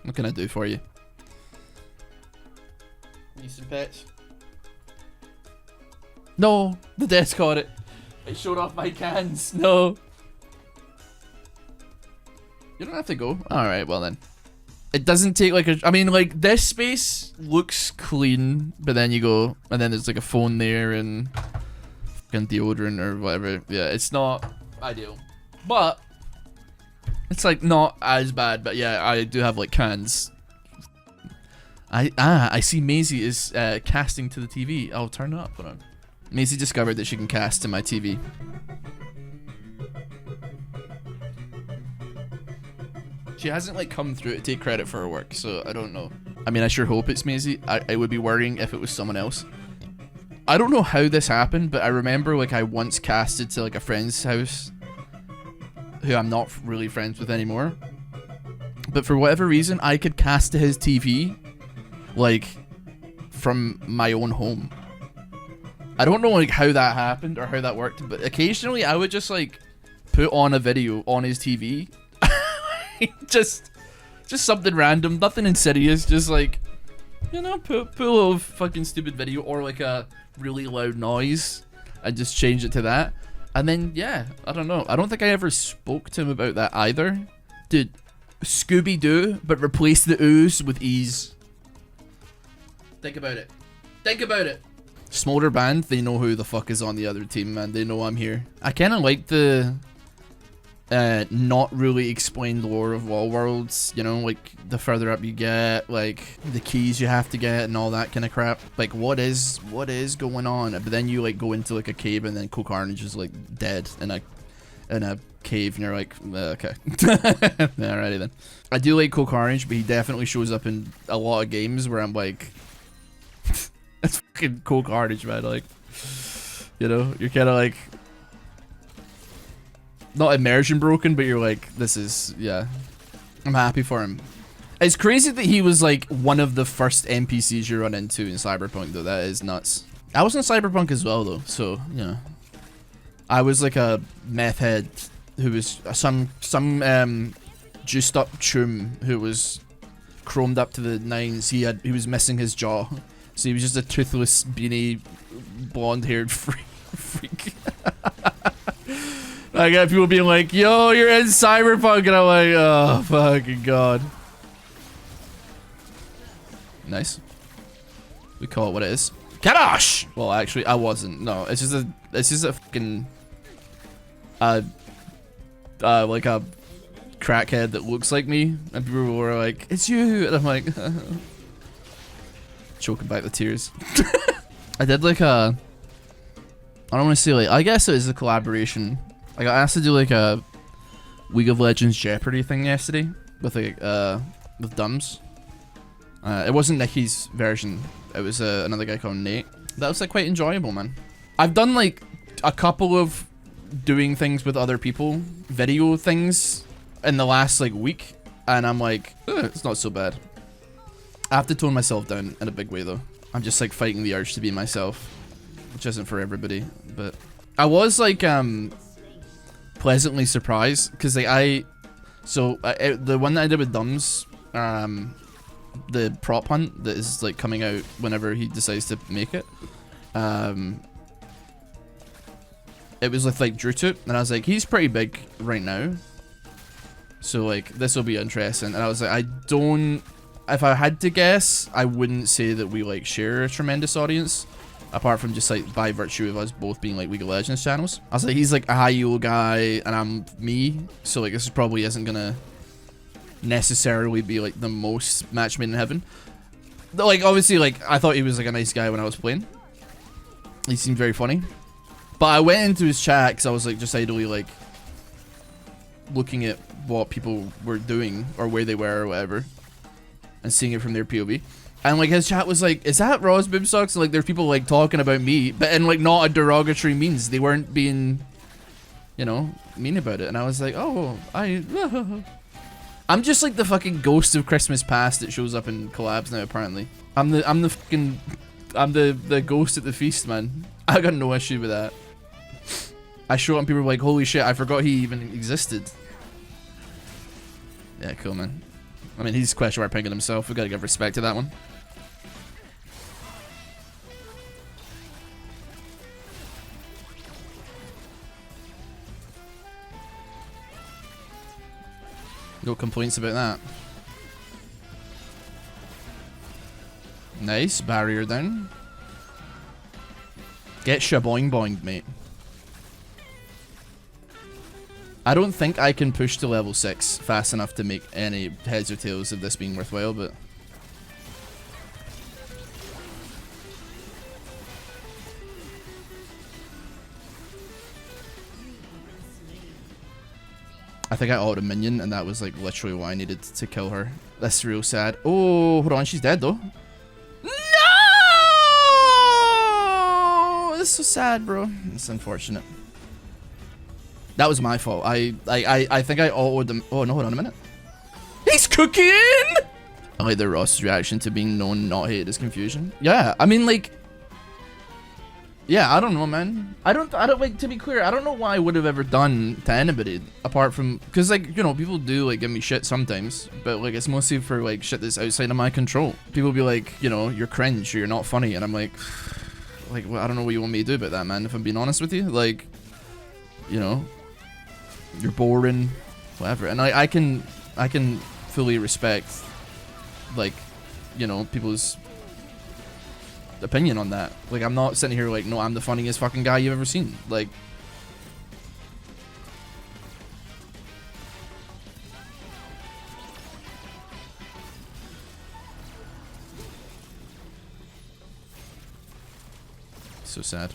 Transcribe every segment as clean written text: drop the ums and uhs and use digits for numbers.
What can I do for you? Need some pets? No, the desk caught it. It showed off my cans. No. You don't have to go. Alright, well then. It doesn't take like a... I mean, like, this space looks clean, but then you go, and then there's like a phone there and fucking deodorant or whatever. Yeah, it's not ideal. But it's like not as bad, but yeah, I do have like cans. I see Maisie is casting to the TV. I'll turn it up. Hold on. Maisie discovered that she can cast to my TV. She hasn't like come through to take credit for her work, so I don't know. I mean, I sure hope it's Maisie. I would be worrying if it was someone else. I don't know how this happened, but I remember like I once casted to like a friend's house who I'm not really friends with anymore. But for whatever reason, I could cast to his TV like from my own home. I don't know like how that happened or how that worked, but occasionally I would just like put on a video on his TV. just something random, nothing insidious, just like, you know, put a little fucking stupid video or like a really loud noise and just change it to that. And then, yeah, I don't know. I don't think I ever spoke to him about that either. Dude, Scooby-Doo, but replace the ooze with ease. Think about it. Think about it. Smolder band, they know who the fuck is on the other team, man. They know I'm here. I kind of like the not really explained lore of Wall Worlds, you know, like the further up you get, like the keys you have to get and all that kind of crap. Like what is going on? But then you like go into like a cave and then Carnage is like dead in a cave and you're like, okay. Alrighty then. I do like Carnage, but he definitely shows up in a lot of games where I'm like, that's fucking Carnage, man. Like, you know, you're kind of like, not immersion broken, but you're like, this is, yeah. I'm happy for him. It's crazy that he was like one of the first NPCs you run into in Cyberpunk, though. That is nuts. I was in Cyberpunk as well, though, so, you know. I was like a meth head who was some juiced up chum who was chromed up to the nines. He was missing his jaw. So he was just a toothless, beanie, blonde-haired freak. I got people being like, yo, you're in Cyberpunk, and I'm like, oh, fucking god. Nice. We call it what it is. Kadash! Well, actually, I wasn't. No, it's just a fucking, like a crackhead that looks like me, and people were like, it's you, and I'm like, choking back the tears. I did like a, I don't want to say like, I guess it was a collaboration. I got asked to do like a League of Legends Jeopardy thing yesterday with like with Dumbs. It wasn't Nikki's version. It was another guy called Nate. That was like quite enjoyable, man. I've done like a couple of doing things with other people, video things in the last like week, and I'm like, it's not so bad. I have to tone myself down in a big way though. I'm just like fighting the urge to be myself, which isn't for everybody. But I was like pleasantly surprised because like the one that I did with Dumbs, the prop hunt that is like coming out whenever he decides to make it, it was with like Drutut, and I was like, he's pretty big right now, so like this will be interesting. And I was like, if I had to guess, I wouldn't say that we like share a tremendous audience, apart from just like by virtue of us both being like League of Legends channels. I was like, he's like a high elo guy and I'm me, so like this probably isn't gonna necessarily be like the most match made in heaven. But, like obviously like I thought he was like a nice guy when I was playing. He seemed very funny. But I went into his chat because I was like just idly like looking at what people were doing or where they were or whatever, and seeing it from their POV. And like his chat was like, is that RossBoomsocks? And like there's people like talking about me, but in like not a derogatory means. They weren't being, you know, mean about it. And I was like, oh, I'm just like the fucking ghost of Christmas past that shows up in collabs now apparently. I'm the ghost at the feast, man. I got no issue with that. I show up and people were like, holy shit, I forgot he even existed. Yeah, cool, man. I mean, he's question mark picking himself. We gotta give respect to that one. No complaints about that. Nice. Barrier down. Get shaboing boinged, mate. I don't think I can push to level 6 fast enough to make any heads or tails of this being worthwhile, but... I think I autoed a minion, and that was like literally what I needed to kill her. That's real sad. Oh, hold on, she's dead though. No! It's so sad, bro. It's unfortunate. That was my fault. I think I autoed them. Oh no, hold on a minute. He's cooking! I like the Ross's reaction to being known not hated as confusion. Yeah, I mean like... Yeah, I don't know, man. I don't like, to be clear, I don't know why I would have ever done to anybody apart from, because like, you know, people do like give me shit sometimes, but like it's mostly for like shit that's outside of my control. People be like, you know, you're cringe or you're not funny, and I'm like, well, I don't know what you want me to do about that, man, if I'm being honest with you. Like, you know, you're boring, whatever. And I can fully respect, like, you know, people's opinion on that. Like, I'm not sitting here like, no, I'm the funniest fucking guy you've ever seen. Like, so sad.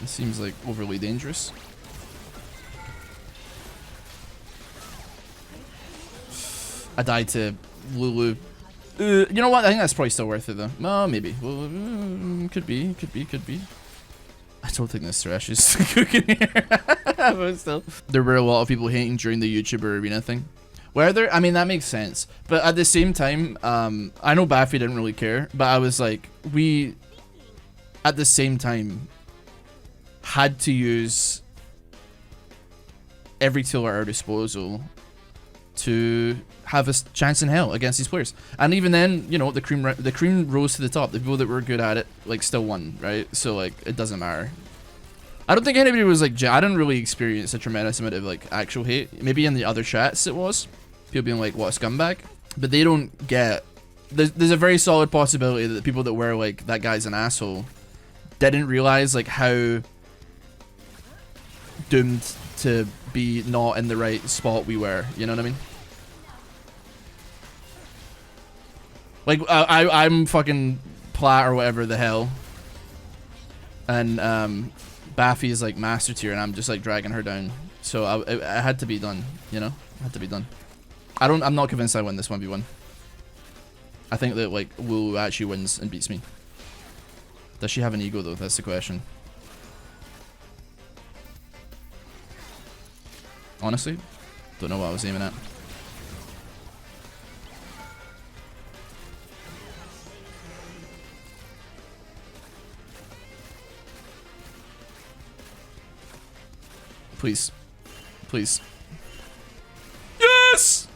It seems like overly dangerous. I died to Lulu. You know what? I think that's probably still worth it though. No, maybe. Well, could be. I don't think this thrash is cooking here. But still. There were a lot of people hating during the YouTuber arena thing. Were there? I mean, that makes sense. But at the same time, I know Baffy didn't really care, but I was like, we, at the same time, had to use every tool at our disposal to have a chance in hell against these players. And even then, you know, the cream rose to the top. The people that were good at it, like, still won, right? So, like, it doesn't matter. I don't think anybody was, like, I didn't really experience a tremendous amount of, like, actual hate. Maybe in the other chats it was. People being like, what a scumbag. But they don't get... There's a very solid possibility that the people that were, like, that guy's an asshole didn't realize, like, how doomed to be not in the right spot we were. You know what I mean? Like, I'm fucking plat or whatever the hell. And, Baffy is, like, master tier, and I'm just, like, dragging her down. So, it had to be done, you know? It had to be done. I'm not convinced I win this 1v1. I think that, like, Lulu actually wins and beats me. Does she have an ego, though? That's the question. Honestly, don't know what I was aiming at. Please. Please. Yes!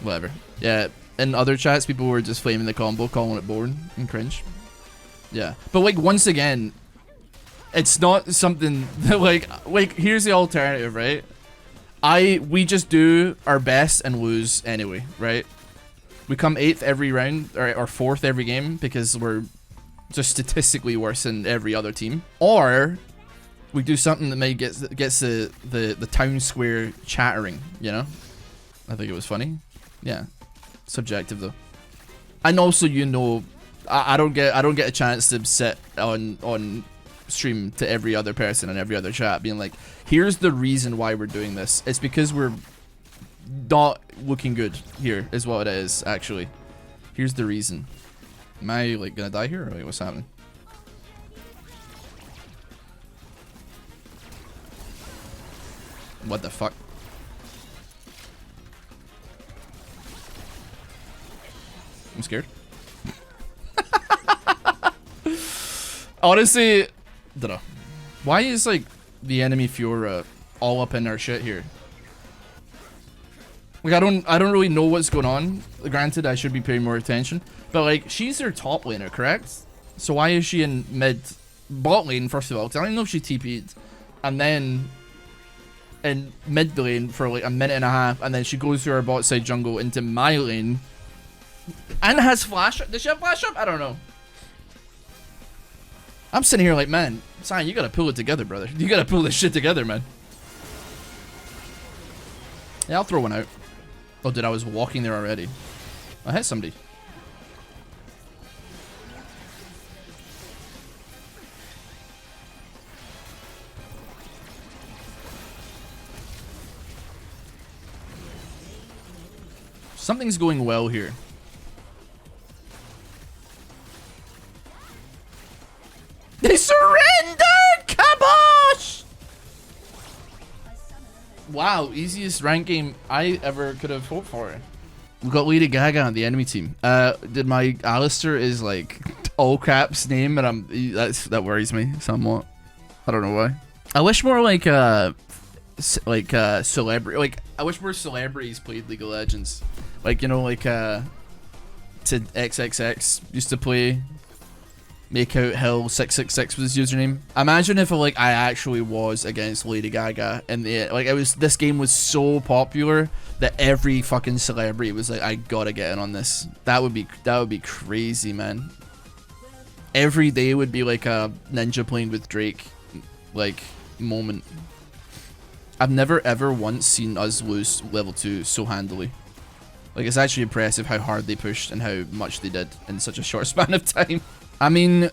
Whatever. Yeah, in other chats, people were just flaming the combo, calling it boring and cringe. Yeah. But, like, once again, it's not something that, like, here's the alternative, right? We just do our best and lose anyway, right? We come 8th every round, or 4th every game, because we're just statistically worse than every other team. Or we do something that maybe gets the town square chattering, you know? I think it was funny. Yeah. Subjective though. And also, you know, I don't get a chance to sit on stream to every other person and every other chat being like, here's the reason why we're doing this. It's because we're not looking good here is what it is, actually. Here's the reason. Am I, like, gonna die here, or wait, what's happening? What the fuck? I'm scared. Honestly, don't know. Why is like the enemy Fiora all up in our shit here? Like I don't really know what's going on. Granted, I should be paying more attention, but like she's their top laner, correct? So why is she in mid bot lane first of all? Because I don't know if she TP'd, and then in mid lane for like a minute and a half, and then she goes through our bot side jungle into my lane, and has flash. Does she have flash up? I don't know. I'm sitting here like, man, Sion, you gotta pull it together, brother. You gotta pull this shit together, man. Yeah, I'll throw one out. Oh, dude, I was walking there already. I hit somebody. Something's going well here. They surrendered! Kabosh! Wow, easiest rank game I ever could have hoped for. We got Lady Gaga on the enemy team. Did my Alistair is like all caps name, and that worries me somewhat. I don't know why. I wish more like celebrity, like I wish more celebrities played League of Legends. Like, you know, like to XXX used to play. Make out Hill 666 was his username. Imagine if like I actually was against Lady Gaga and this game was so popular that every fucking celebrity was like, I gotta get in on this. That would be crazy, man. Every day would be like a Ninja playing with Drake like moment. I've never ever once seen us lose level 2 so handily. Like, it's actually impressive how hard they pushed and how much they did in such a short span of time. I mean,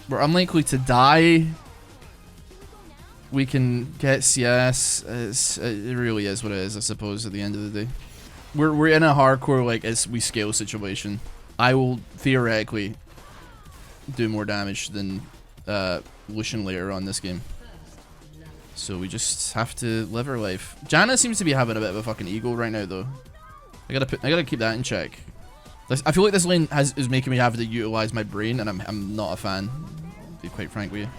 we're unlikely to die. We can get CS. It really is what it is, I suppose, at the end of the day. We're in a hardcore, like, as we scale situation. I will theoretically do more damage than Lucian later on this game. So we just have to live our life. Janna seems to be having a bit of a fucking ego right now, though. I gotta keep that in check. I feel like this lane is making me have to utilize my brain, and I'm not a fan, to be quite frank with you.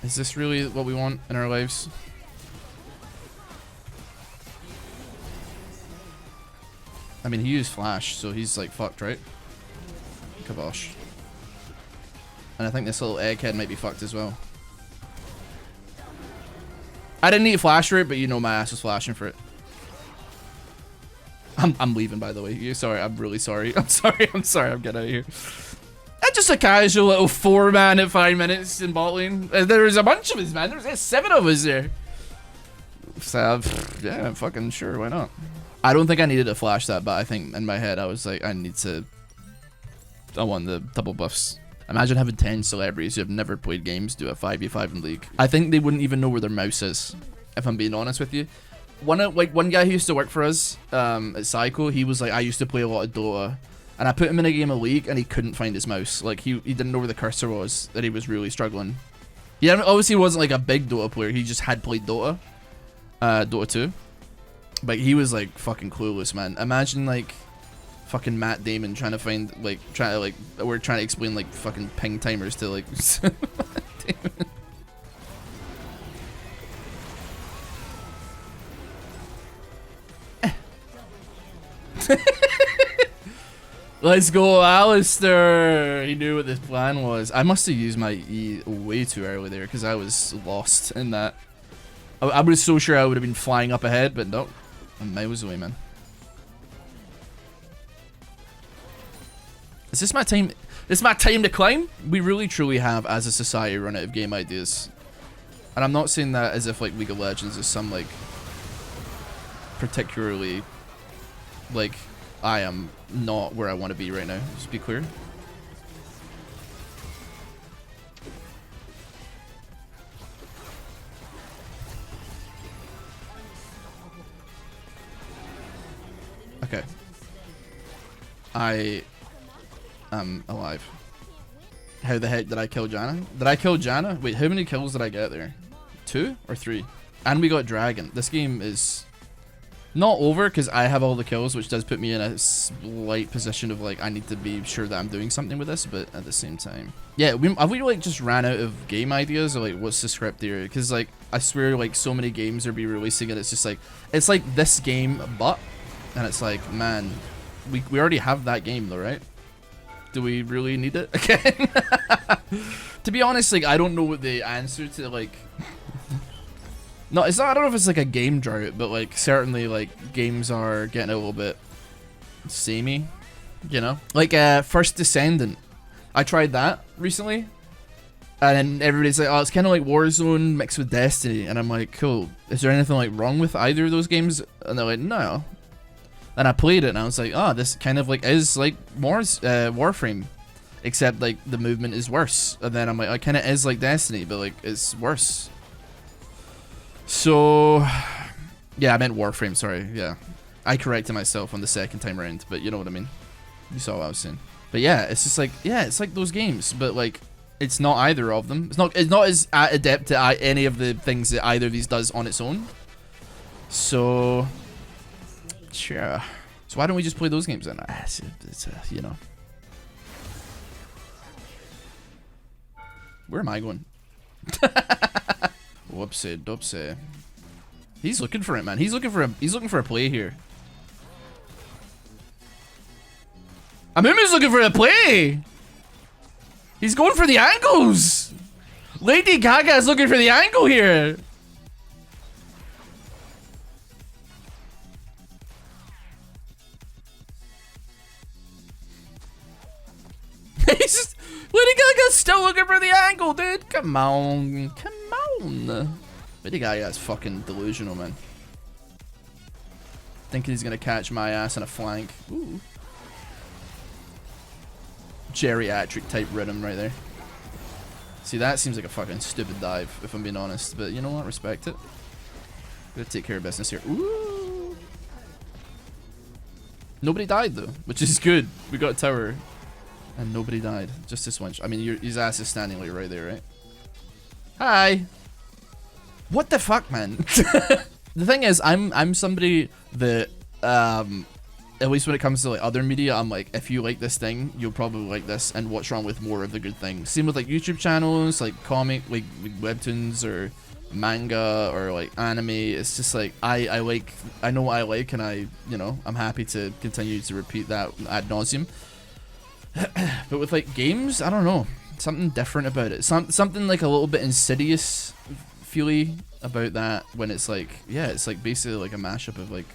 Is this really what we want in our lives? I mean, he used flash, so he's like fucked, right? Kabosh. And I think this little egghead might be fucked as well. I didn't need to flash for it, but you know my ass was flashing for it. I'm leaving, by the way. You're sorry. I'm really sorry. I'm sorry. I'm getting out of here. That's just a casual little 4-man at 5 minutes in bot lane. There's a bunch of us, man. There's 7 of us there. So, yeah, I'm fucking sure. Why not? I don't think I needed to flash that, but I think in my head I was like, I want the double buffs. Imagine having 10 celebrities who have never played games do a 5v5 in League. I think they wouldn't even know where their mouse is, if I'm being honest with you. One guy who used to work for us at Psycho, he was like, I used to play a lot of Dota, and I put him in a game of League and he couldn't find his mouse. Like, he didn't know where the cursor was, that he was really struggling. He obviously wasn't like a big Dota player, he just had played Dota. Dota 2. But he was like fucking clueless, man. Imagine like fucking Matt Damon trying to find like we're trying to explain like fucking ping timers to like Damon. Let's go, Alistair. He knew what this plan was. I must have used my E way too early there because I was lost in that. I was so sure I would have been flying up ahead, but no. I'm miles away, man. Is this my time? This is my time to climb? We really truly have, as a society, run out of game ideas. And I'm not saying that as if like League of Legends is some like particularly like I am not where I want to be right now. Just be clear. Okay. I am alive. How the heck did I kill Janna? Did I kill Janna? Wait, how many kills did I get there? 2 or 3? And we got Dragon. This game is not over because I have all the kills, which does put me in a slight position of like I need to be sure that I'm doing something with this, but at the same time, yeah, have we like just ran out of game ideas, or like what's the script here? Because like I swear like so many games are be releasing and it's just like it's like this game, but and it's like, man, we already have that game though, right? Do we really need it again? To be honest, like I don't know what the answer to like. No, it's not. I don't know if it's like a game drought, but like certainly like games are getting a little bit samey, you know. Like First Descendant, I tried that recently, and then everybody's like, "Oh, it's kind of like Warzone mixed with Destiny," and I'm like, "Cool. Is there anything like wrong with either of those games?" And they're like, "No." And I played it, and I was like, "Oh, this kind of like is like Warframe, except like the movement is worse." And then I'm like, "It kind of is like Destiny, but like it's worse." So, yeah, I meant Warframe, sorry, yeah. I corrected myself on the second time around, but you know what I mean. You saw what I was saying. But yeah, it's just like, yeah, it's like those games, but like, it's not either of them. It's not as adept at any of the things that either of these does on its own. So, sure. So why don't we just play those games then? It's you know. Where am I going? Whoopsie doopsie. He's looking for it, man. He's looking for a play here. Amumu's looking for a play. He's going for the angles. Lady Gaga is looking for the angle here. Lady Gaga's still looking for the angle, dude. Come on. Come on. Lady Gaga's fucking delusional, man. Thinking he's gonna catch my ass in a flank. Ooh. Geriatric type rhythm right there. See, that seems like a fucking stupid dive, if I'm being honest. But you know what? Respect it. Gotta take care of business here. Ooh. Nobody died, though, which is good. We got a tower. And nobody died. Just this one. I mean, his ass is standing like right there, right? Hi. What the fuck, man? The thing is, I'm somebody that, at least when it comes to like other media, I'm like, if you like this thing, you'll probably like this, and what's wrong with more of the good things? Same with like YouTube channels, like comic, like webtoons or manga or like anime. It's just like I know what I like, and I'm happy to continue to repeat that ad nauseum. But with like games, I don't know, something different about it. Something like a little bit insidious feely about that, when it's like, yeah, it's like basically like a mashup of like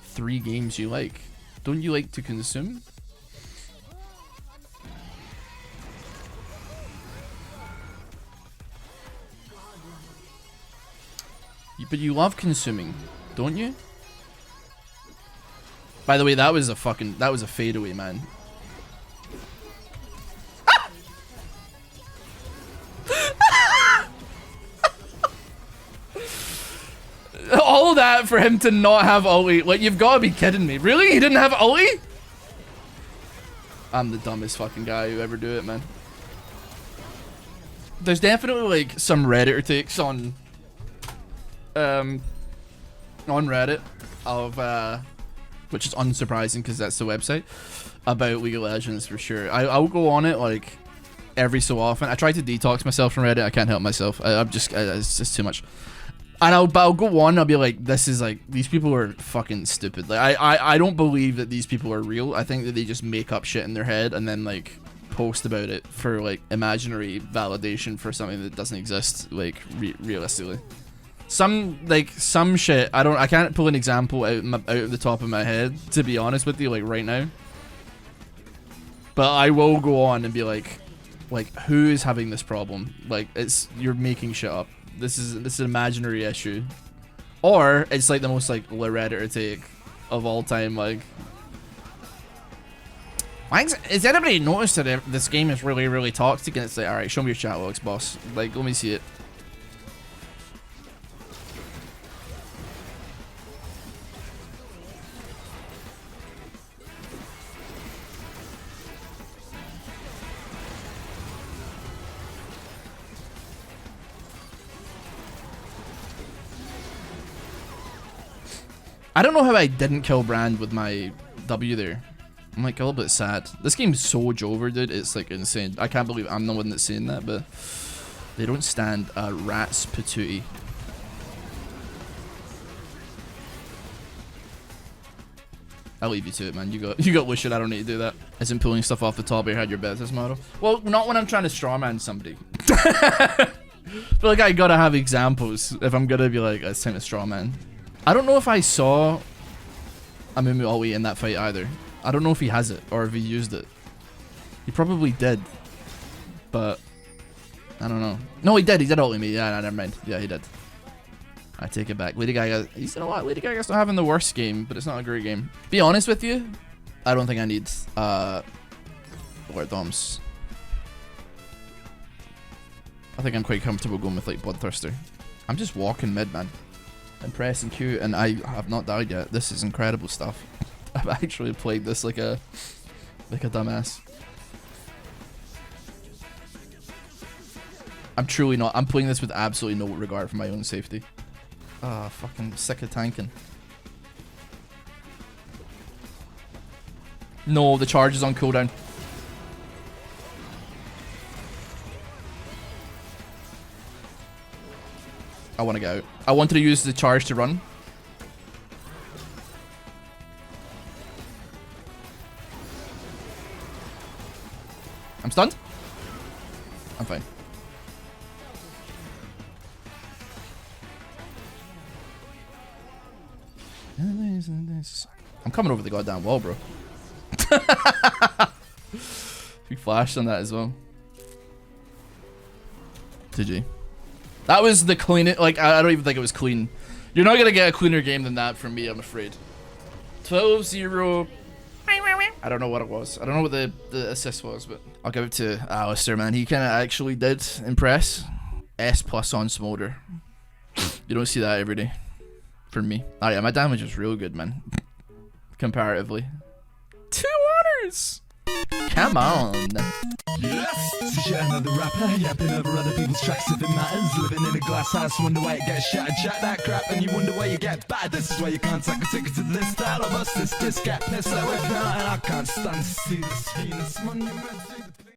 3 games you like. Don't you like to consume? But you love consuming, don't you? By the way, that was a fadeaway, man. All that for him to not have ulti. Like, you've got to be kidding me. Really? He didn't have ulti? I'm the dumbest fucking guy who ever do it, man. There's definitely like some Redditor takes on Reddit of which is unsurprising because that's the website, about League of Legends for sure. I'll go on it like every so often. I try to detox myself from Reddit. I can't help myself. It's just too much. And I'll go on, I'll be like, this is like, these people are fucking stupid. Like, I don't believe that these people are real. I think that they just make up shit in their head and then like post about it for like imaginary validation for something that doesn't exist, like realistically. Some shit, I can't pull an example out of the top of my head, to be honest with you, like right now. But I will go on and be like who is having this problem? Like, you're making shit up. This is an imaginary issue, or it's like the most like Redditor take of all time. Like, has anybody noticed that this game is really, really toxic? And it's like, all right, show me your chat logs, boss. Like, let me see it. I don't know how I didn't kill Brand with my W there. I'm like a little bit sad. This game's so Jover, dude. It's like insane. I can't believe I'm the one that's saying that, but they don't stand a rat's patootie. I'll leave you to it, man. You got Lucian. I don't need to do that. Isn't pulling stuff off the top of your head your business model? Well, not when I'm trying to strawman somebody. But like, I gotta have examples if I'm gonna be like, it's time to strawman. I don't know if I saw a Mumu Alwi in that fight either. I don't know if he has it or if he used it. He probably did, but I don't know. No, he did. He did ult me. Yeah, no, never mind. Yeah, he did. I take it back. Lady Gaga, you know what? Lady Gaga's not having the worst game, but it's not a great game. Be honest with you, I don't think I need Lord Doms. I think I'm quite comfortable going with like Bloodthirster. I'm just walking mid, man, and pressing Q, and I have not died yet. This is incredible stuff. I've actually played this like a dumbass. I'm truly not. I'm playing this with absolutely no regard for my own safety. Ah, fucking sick of tanking. No, the charge is on cooldown. I want to get out. I wanted to use the charge to run. I'm stunned. I'm fine. I'm coming over the goddamn wall, bro. We flashed on that as well. GG. That was the cleanest. Like, I don't even think it was clean. You're not gonna get a cleaner game than that from me, I'm afraid. 12-0. I don't know what it was. I don't know what the assist was, but I'll give it to Alistair, man. He kind of actually did impress. S+ on Smolder. You don't see that every day. For me. Oh yeah, my damage is real good, man. Comparatively. 2 honors! Come on. Yes, so you're another rapper, yapping over other people's tracks if it matters. Living in a glass house, wonder why you get shattered. Chat that crap and you wonder why you get bad. This is why you can't take a ticket to the list. All of us, this gap, piss out with now, and I can't stand to see this Venus Monday.